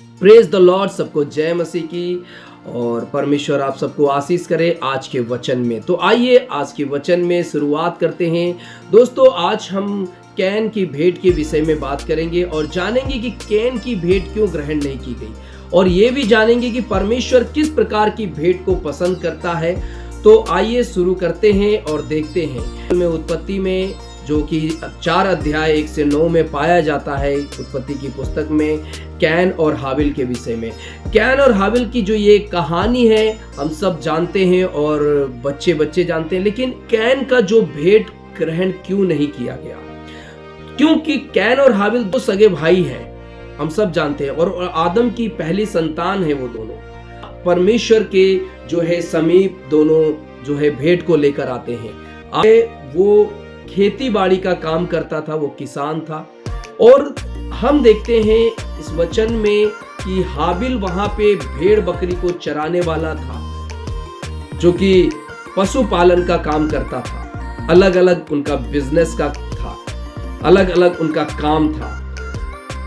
Praise the Lord, सबको जय मसीह की। और परमेश्वर आप सबको आशीष करे आज के वचन में। तो आइए आज के वचन में शुरुआत करते हैं। दोस्तों, आज हम कैन की भेंट के विषय में बात करेंगे और जानेंगे कि कैन की भेंट क्यों ग्रहण नहीं की गई, और ये भी जानेंगे कि परमेश्वर किस प्रकार की भेंट को पसंद करता है। तो आइए शुरू करते हैं और देखते हैं। में उत्पत्ति में, जो कि 4 अध्याय 1 से 9 में पाया जाता है, उत्पत्ति की पुस्तक में कैन और हाबिल के विषय में। कैन और हाबिल की जो ये कहानी है हम सब जानते हैं और बच्चे बच्चे जानते हैं, लेकिन कैन का जो भेंट ग्रहण क्यों नहीं किया गया? क्योंकि कैन और हाबिल दो सगे भाई हैं, हम सब जानते हैं, और आदम की पहली संतान है वो दोनों। परमेश्वर के जो है समीप दोनों जो है भेंट को लेकर आते हैं। वो खेती बाड़ी का काम करता था, वो किसान था। और हम देखते हैं इस वचन में कि हाबिल वहां पे भेड़ बकरी को चराने वाला था, जो कि पशुपालन का काम करता था। अलग अलग उनका बिजनेस का था, अलग अलग उनका काम था।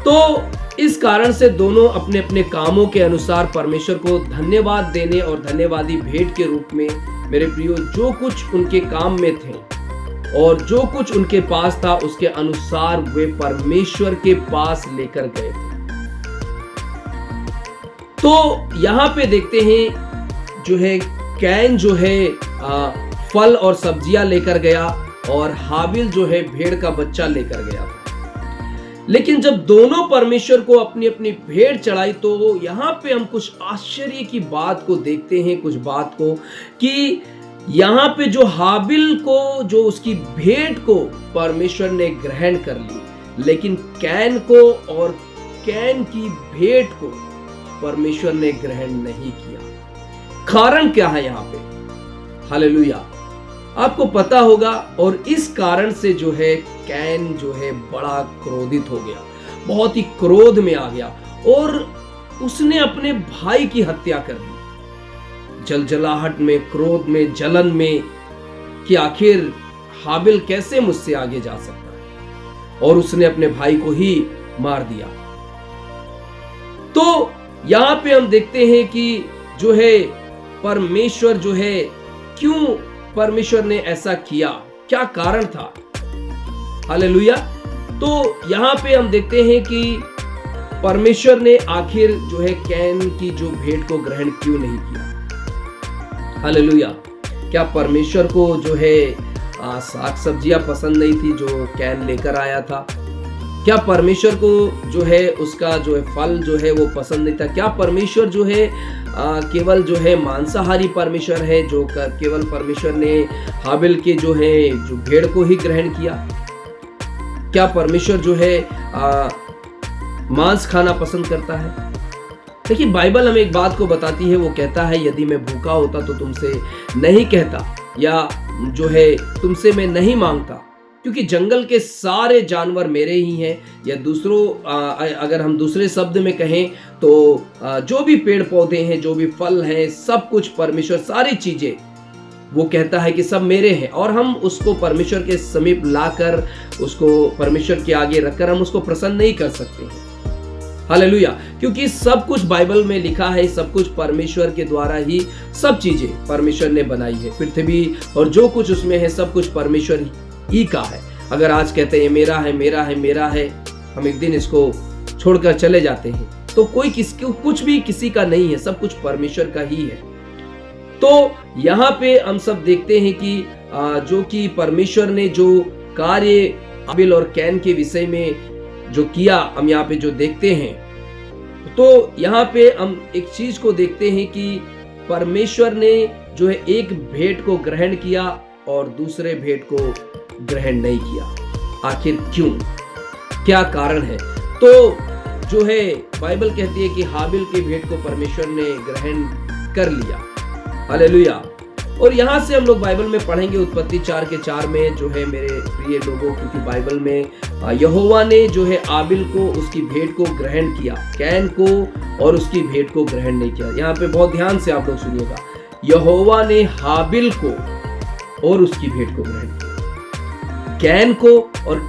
तो इस कारण से दोनों अपने अपने कामों के अनुसार परमेश्वर को धन्यवाद देने और धन्यवादी भेंट के रूप में, मेरे प्रियो, जो कुछ उनके काम में थे और जो कुछ उनके पास था उसके अनुसार वे परमेश्वर के पास लेकर गए थे। तो यहां पे देखते हैं जो है कैन जो है फल और सब्जियां लेकर गया और हाबिल जो है भेड़ का बच्चा लेकर गया था। लेकिन जब दोनों परमेश्वर को अपनी अपनी भेंट चढ़ाई, तो यहां पे हम कुछ आश्चर्य की बात को देखते हैं, कुछ बात को, कि यहाँ पे जो हाबिल को, जो उसकी भेंट को परमेश्वर ने ग्रहण कर ली, लेकिन कैन को और कैन की भेंट को परमेश्वर ने ग्रहण नहीं किया। कारण क्या है यहाँ पे? हालेलुया, आपको पता होगा। और इस कारण से जो है कैन जो है बड़ा क्रोधित हो गया, बहुत ही क्रोध में आ गया और उसने अपने भाई की हत्या कर दी। जलजलाहट में, क्रोध में, जलन में, कि आखिर हाबिल कैसे मुझसे आगे जा सकता है, और उसने अपने भाई को ही मार दिया। तो यहां पे हम देखते हैं कि जो है परमेश्वर जो है, क्यों परमेश्वर ने ऐसा किया, क्या कारण था? हालेलुया। तो यहां पे हम देखते हैं कि परमेश्वर ने आखिर जो है कैन की जो भेंट को ग्रहण क्यों नहीं किया। हालेलुया। क्या परमेश्वर को जो है साग सब्जियां पसंद नहीं थी जो कैन लेकर आया था? क्या परमेश्वर को जो है उसका जो है फल जो है वो पसंद नहीं था? क्या परमेश्वर जो है केवल जो है मांसाहारी परमेश्वर है, जो केवल परमेश्वर ने हाबिल के जो है जो भेड़ को ही ग्रहण किया? क्या परमेश्वर जो है मांस खाना पसंद करता है? देखिए, बाइबल हमें एक बात को बताती है, वो कहता है, यदि मैं भूखा होता तो तुमसे नहीं कहता, या जो है तुमसे मैं नहीं मांगता, क्योंकि जंगल के सारे जानवर मेरे ही हैं। या अगर हम दूसरे शब्द में कहें तो जो भी पेड़ पौधे हैं, जो भी फल हैं, सब कुछ परमेश्वर, सारी चीजें, वो कहता है कि सब मेरे हैं। और हम उसको परमेश्वर के समीप लाकर, उसको परमेश्वर के आगे रखकर हम उसको प्रसन्न नहीं कर सकते हैं। हालेलुया। क्योंकि सब कुछ बाइबल में लिखा है, सब कुछ परमेश्वर के द्वारा ही सब चीजें परमेश्वर ने बनाई है। पृथ्वी और जो कुछ उसमें है सब कुछ परमेश्वर ही का है। अगर आज कहते हैं मेरा है, मेरा है, मेरा है, हम एक दिन इसको छोड़कर चले जाते हैं, तो कोई कुछ भी किसी का नहीं है, सब कुछ परमेश्वर का ही है। तो यहाँ पे हम सब देखते हैं कि जो कि परमेश्वर ने जो कार्य हाबिल और कैन के विषय में जो किया, हम यहाँ पे जो देखते हैं, तो यहाँ पे हम एक चीज को देखते हैं कि परमेश्वर ने जो है एक भेंट को ग्रहण किया और दूसरे भेंट को ग्रहण नहीं किया। आखिर क्यों? क्या कारण है? तो जो है बाइबल कहती है कि हाबिल की भेंट को परमेश्वर ने ग्रहण कर लिया। हालेलुया। और यहाँ से हम लोग बाइबल में पढ़ेंगे उत्पत्ति 4:4 में, जो है मेरे प्रिय लोगों, क्योंकि बाइबल में यहोवा ने जो है आबिल को, उसकी भेंट को ग्रहण किया, कैन को और उसकी भेंट को ग्रहण नहीं किया। यहाँ पे बहुत ध्यान से आप लोग सुनिएगा, यहोवा ने हाबिल को और उसकी भेंट को ग्रहण किया, कैन को और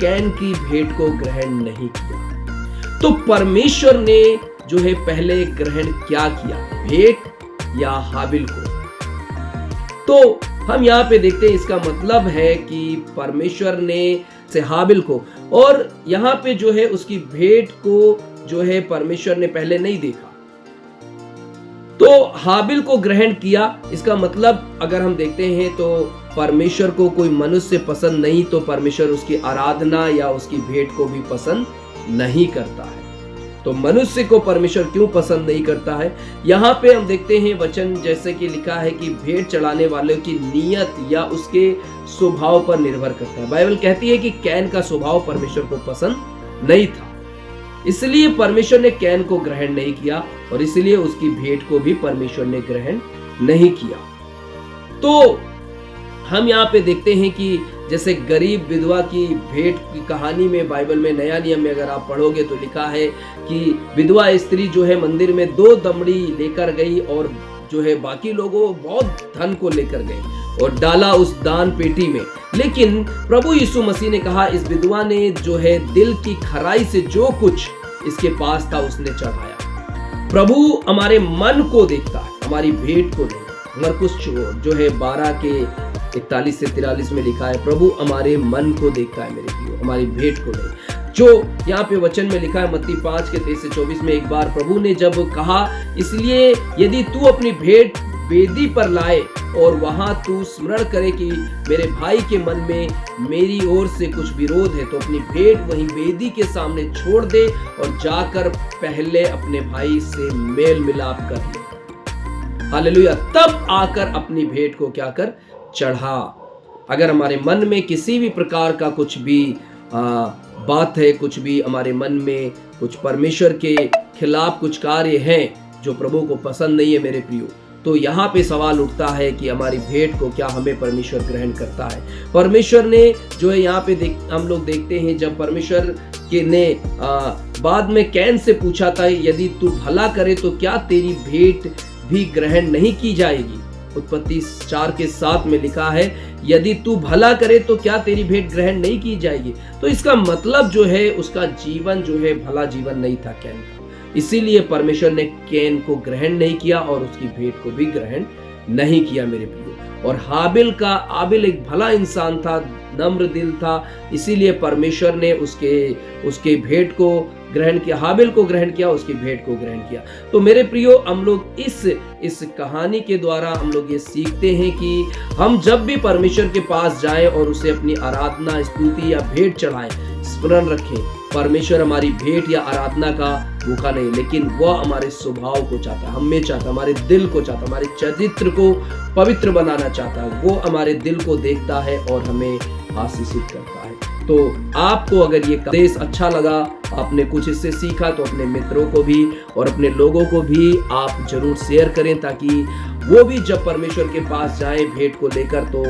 कैन की भेंट को ग्रहण नहीं किया। तो परमेश्वर ने जो है पहले ग्रहण क्या किया, भेंट या हाबिल को? तो हम यहाँ पे देखते हैं इसका मतलब है कि परमेश्वर ने से हाबिल को, और यहाँ पे जो है उसकी भेंट को जो है परमेश्वर ने पहले नहीं देखा, तो हाबिल को ग्रहण किया। इसका मतलब अगर हम देखते हैं तो परमेश्वर को कोई मनुष्य पसंद नहीं, तो परमेश्वर उसकी आराधना या उसकी भेंट को भी पसंद नहीं करता है। तो मनुष्य को परमेश्वर क्यों पसंद नहीं करता है? यहाँ पे हम देखते हैं वचन जैसे कि लिखा है कि भेंट चढ़ाने वाले की नियत या उसके स्वभाव पर निर्भर करता है। बाइबल कहती है कि कैन का स्वभाव परमेश्वर को पसंद नहीं था, इसलिए परमेश्वर ने कैन को ग्रहण नहीं किया, और इसलिए उसकी भेंट को भी परमेश्वर ने ग्रहण नहीं किया। तो हम यहाँ पे देखते हैं कि जैसे गरीब विधवा की भेंट की कहानी में बाइबल में नया नियम में अगर आप पढ़ोगे तो लिखा है कि विधवा स्त्री जो है मंदिर में 2 दमड़ी लेकर गई, और जो है बाकी लोगों बहुत धन को लेकर गए और डाला उस दान पेटी में। लेकिन प्रभु यीशु मसीह ने कहा इस विधवा ने जो है दिल की खराई से जो कुछ इसके पास था उसने चढ़ाया। प्रभु हमारे मन को देखता है, हमारी भेंट को नहीं। मरकुस जो है 12 के 41 से 43 में लिखा है प्रभु हमारे मन को देखता है मेरे प्रियो, हमारी भेंट को नहीं। जो यहाँ पे वचन में लिखा है मत्ती 5 के 23 से 24 में, एक बार प्रभु ने जब कहा इसलिए यदि तू अपनी भेंट वेदी पर लाए और वहां तू स्मरण करे कि मेरे भाई के मन में मेरी ओर से कुछ विरोध है, तो अपनी भेंट वहीं वेदी के सामने छोड़ दे और जाकर पहले अपने भाई से मेल मिलाप कर ले। हालेलुया। तब आकर अपनी भेंट को क्या कर चढ़ा। अगर हमारे मन में किसी भी प्रकार का कुछ भी बात है, कुछ भी हमारे मन में कुछ परमेश्वर के खिलाफ कुछ कार्य हैं जो प्रभु को पसंद नहीं है मेरे प्रियो, तो यहाँ पे सवाल उठता है कि हमारी भेंट को क्या हमें परमेश्वर ग्रहण करता है? परमेश्वर ने जो है यहाँ पे हम लोग देखते हैं जब परमेश्वर के ने बाद में कैन से पूछा था यदि तू भला करे तो क्या तेरी भेंट भी ग्रहण नहीं की जाएगी? उत्पत्ति 4 के 7 में लिखा है यदि तू भला करे तो क्या तेरी भेंट ग्रहण नहीं की जाएगी। तो इसका मतलब जो है उसका जीवन जो है भला जीवन नहीं था कैन का, इसीलिए परमेश्वर ने कैन को ग्रहण नहीं किया और उसकी भेंट को भी ग्रहण नहीं किया मेरे प्रियो। और आबिल एक भला इंसान था, नम्र दिल था, इसीलिए परमेश्वर ने उसके भेंट को ग्रहण किया, हाबिल को ग्रहण किया, उसकी भेंट को ग्रहण किया। तो मेरे प्रियो हम लोग इस कहानी के द्वारा हम लोग ये सीखते हैं कि हम जब भी परमेश्वर के पास जाएं और उसे अपनी आराधना, स्तुति या भेंट चढ़ाएं, स्मरण रखें परमेश्वर हमारी भेंट या आराधना का भूखा नहीं, लेकिन वह हमारे स्वभाव को चाहता है, हमें चाहता है, हमारे दिल को चाहता है, हमारे चरित्र को पवित्र बनाना चाहता है। वो हमारे दिल को देखता है और हमें आशीषित करता है। तो आपको अगर ये संदेश अच्छा लगा, आपने कुछ इससे सीखा, तो अपने मित्रों को भी और अपने लोगों को भी आप जरूर शेयर करें, ताकि वो भी जब परमेश्वर के पास जाए भेंट को लेकर, तो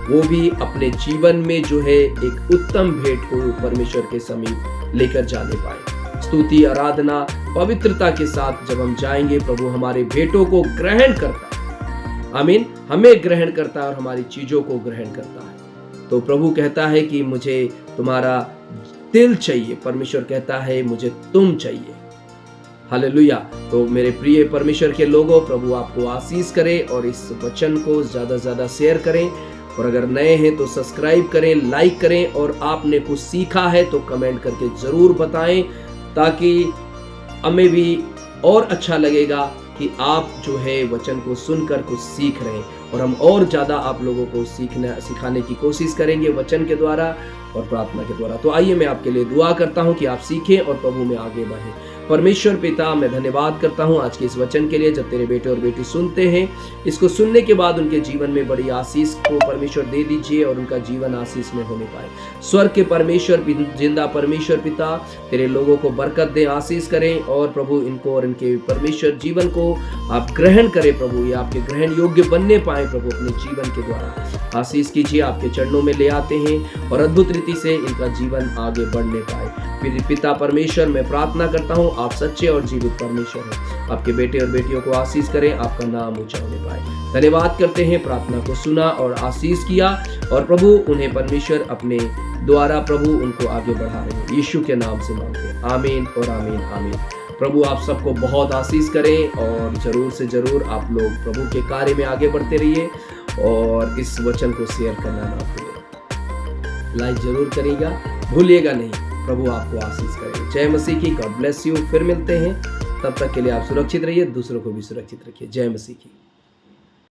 वो भी अपने जीवन में जो है एक उत्तम भेंट को परमेश्वर के समीप लेकर जाने पाए। स्तुति, आराधना, पवित्रता के साथ जब हम जाएंगे, प्रभु हमारे भेंटों को ग्रहण करता है। आमीन। हमें ग्रहण करता है और हमारी चीजों को ग्रहण करता है। तो प्रभु कहता है कि मुझे तुम्हारा दिल चाहिए, परमेश्वर कहता है मुझे तुम चाहिए। हालेलुया। तो मेरे प्रिय परमेश्वर के लोगों, प्रभु आपको आशीष करे और इस वचन को ज्यादा से ज्यादा शेयर करें, और अगर नए हैं तो सब्सक्राइब करें, लाइक करें, और आपने कुछ सीखा है तो कमेंट करके जरूर बताएं, ताकि हमें भी और अच्छा लगेगा कि आप जो है वचन को सुनकर कुछ सीख रहे हैं, और हम और ज्यादा आप लोगों को सिखाने की कोशिश करेंगे वचन के द्वारा और प्रार्थना के द्वारा। तो आइए मैं आपके लिए दुआ करता हूं कि आप सीखें और प्रभु में आगे बढ़ें। परमेश्वर पिता, मैं धन्यवाद करता हूं आज के इस वचन के लिए। जब तेरे बेटे और बेटी सुनते हैं, इसको सुनने के बाद उनके जीवन में बड़ी आशीष को परमेश्वर दे दीजिए और उनका जीवन आशीष में होने पाए। स्वर्ग के परमेश्वर, जिंदा परमेश्वर पिता, तेरे लोगों को बरकत दे, आशीष करें, और प्रभु इनको और इनके परमेश्वर जीवन को आप ग्रहण करें प्रभु, ये आपके ग्रहण योग्य बनने पाए प्रभु अपने जीवन के द्वारा। आशीष कीजिए, आपके चरणों में ले आते हैं और अद्भुत रीति से इनका जीवन आगे बढ़ने पाए। फिर पिता परमेश्वर, मैं प्रार्थना करता हूँ, आप सच्चे और जीवित परमेश्वर हैं, आपके बेटे और बेटियों को आशीष करें, आपका नाम ऊंचा होने पाए। धन्यवाद करते हैं, प्रार्थना को सुना और आशीष किया, और प्रभु उन्हें परमेश्वर अपने द्वारा प्रभु उनको आगे बढ़ा रहे हैं। यीशु के नाम से मांगते हैं, आमीन और आमीन आमीन। प्रभु आप सबको बहुत आशीष करें और ज़रूर से ज़रूर आप लोग प्रभु के कार्य में आगे बढ़ते रहिए और इस वचन को शेयर करना ना भूलें। लाइक जरूर करिएगा, भूलिएगा नहीं। प्रभु आपको आशीष करें। जय मसीह की। God bless you. फिर मिलते हैं, तब तक के लिए आप सुरक्षित रहिए, दूसरों को भी सुरक्षित रखिए। जय मसीह की।